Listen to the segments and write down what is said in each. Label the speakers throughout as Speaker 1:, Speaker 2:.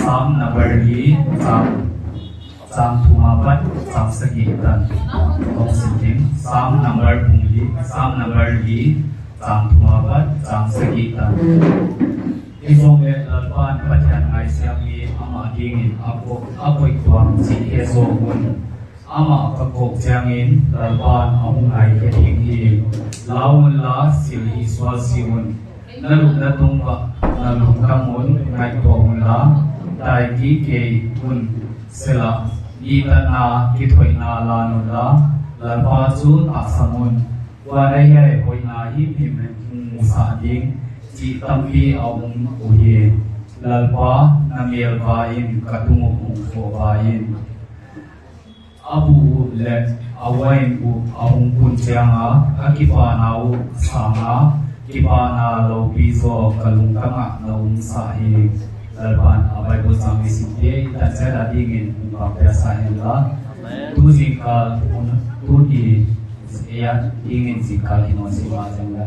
Speaker 1: Sam number hi Sam thuma pat Sam sagi tan Tong siting Sam number bungli Sam number hi Sam thuma pat Sam sagi tan Izong le lalpan patyan ngai siang hi ama dingin apoi tuang chi ezo mun ama kakok jangin lalpan amung ngai ke ding hi laun la sil hi swal siun naluk na tungwa naluk kamun ngai to mun la dai ki ke mun sela ita na ki thoi na la nu la lalpa chu ta samun wa dai hai hoi na hi phim mu sa ding chi tam hi aung u hi lalpa namel va in katungu ko va in abu le awain u aung kun changa akipa nau sama kipa na lo piso kalung kama naung sa hi lalpan abai bo sang isi te ta chara dingin pa pya sa la tu jikal tu di ya dingin jikal ino siwa janga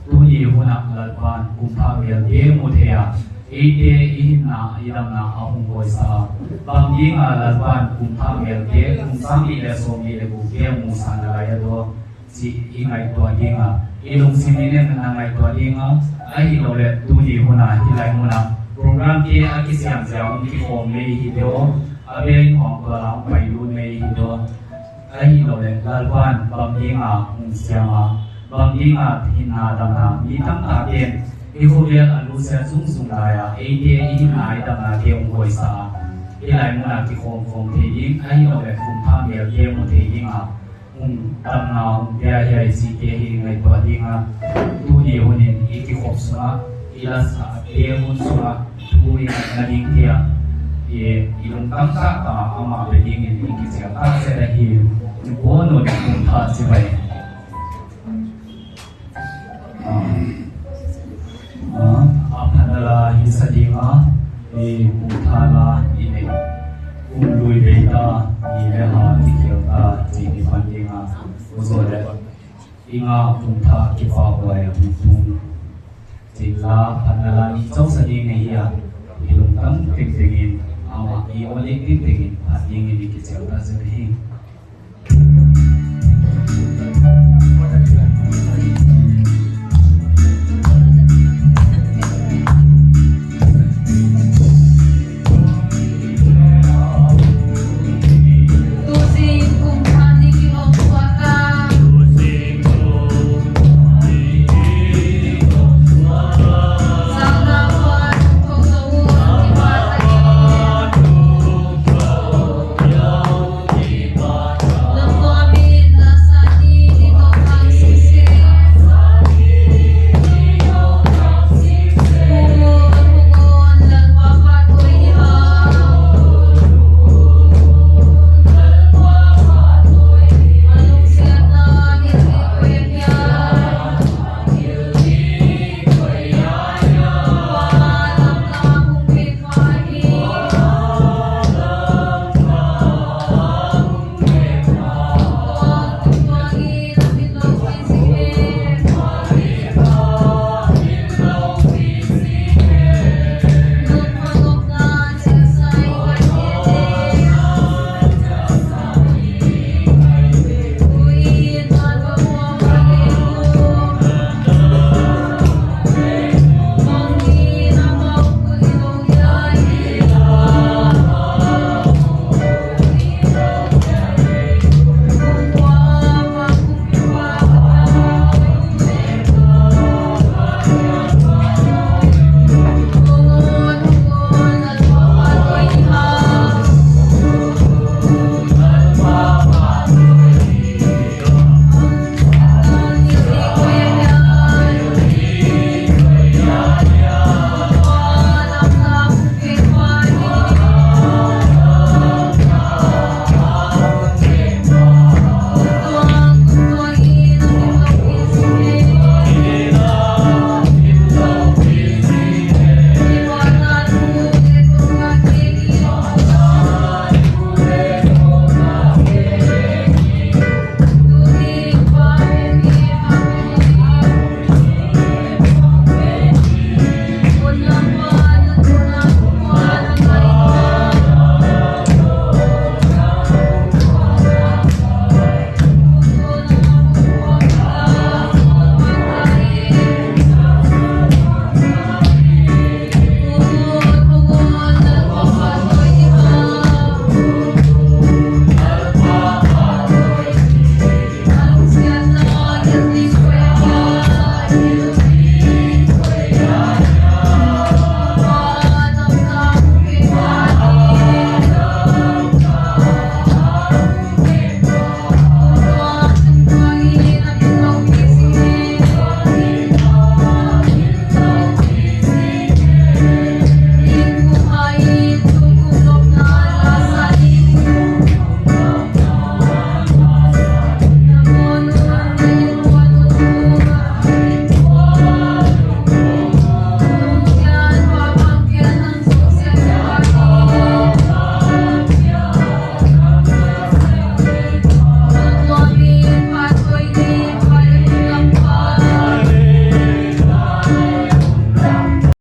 Speaker 1: tu di huna lalpan kumpa bel de muthya ite ihna idam na ahung boy sa bang dinga lalpan kumpa bel de kumsami le somi le bu ke mu sa na ya do ji ingai to dinga ilung simine na ngai to dinga ai lo le tu di huna hilai muna program ke akisiam jaung ki om me hi do abe hong ko la pai lu me hi do ai lo le lalpan bang dinga siama bang dinga thina dam na mi tam ta den Ihulian alusia sung daya, ide ini nai dam na dia ungkoi sa. Ilai muna ki kong tejing, ai ole kumpa mel dia mu tejing a. Dam na dia yai si dia hi ngai tua dinga. Tu di hunin iki kop sunga, ila sa dia mun sunga, tu yang nading dia. Ye ilung tangka ta ama beding ini iki sia ta se da hi. Bono di kumpa sibai. Aphanala hisadinga uthala ine lui beta ine ha tikelta jini pandinga uzole inga puntha kipa hoya mutung jilla aphanala ni chausadinga hiya ilung tang tingin ama i oli tingin adingi dikichelta zehi